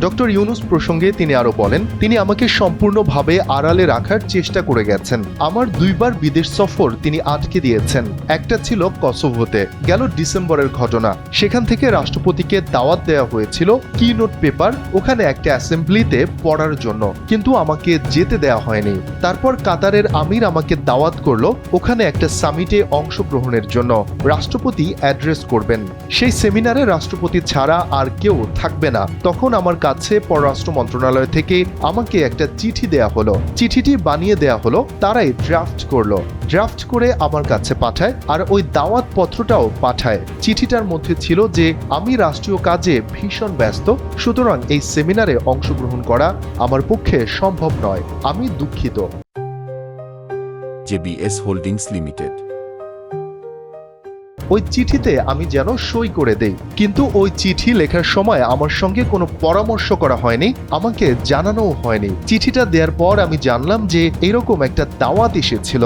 Doctor Yunus প্রসঙ্গে তিনি আরো বলেন, তিনি আমাকে সম্পূর্ণভাবে আড়ালে রাখার চেষ্টা করে গেছেন। আমার 2বার বিদেশ সফর তিনি আটকে দিয়েছেন। একটা ছিল কসোভোতে, গেল ডিসেম্বরের ঘটনা। সেখান থেকে রাষ্ট্রপতিকে দাওয়াত দেওয়া হয়েছিল কি নোট পেপার ওখানে একটা অ্যাসেম্বলিতে পড়ার জন্য, কিন্তু আমাকে যেতে দেওয়া হয়নি। তারপর কাতারের আমির আমাকে দাওয়াত করলো ওখানে একটা সামিটে অংশগ্রহণের জন্য। রাষ্ট্রপতি অ্যাড্রেস করবেন, সেই সেমিনারে রাষ্ট্রপতি ছাড়া আর কেউ থাকবে না। তখন আমার কাছে পররাষ্ট্র মন্ত্রণালয় থেকে আমাকে একটা চিঠি দেয়া হলো। চিঠিটি বানিয়ে দেয়া হলো, তারাই ড্রাফট করলো। ড্রাফট করে আমার কাছে পাঠায়, আর ওই দাওয়াত পত্রটাও পাঠায়। চিঠিটার মধ্যে ছিল যে আমি রাষ্ট্রীয় কাজে ভীষণ ব্যস্ত, সুতরাং এই সেমিনারে অংশগ্রহণ করা আমার পক্ষে সম্ভব নয়। আমি দুঃখিত। JBS holdings limited. ওই চিঠিতে আমি যেন সই করে দেই, কিন্তু ওই চিঠি লেখার সময় আমার সঙ্গে কোনো পরামর্শ করা হয়নি, আমাকে জানানোও হয়নি। চিঠিটা দেওয়ার পর আমি জানলাম যে এরকম একটা দাওয়াত এসেছিল।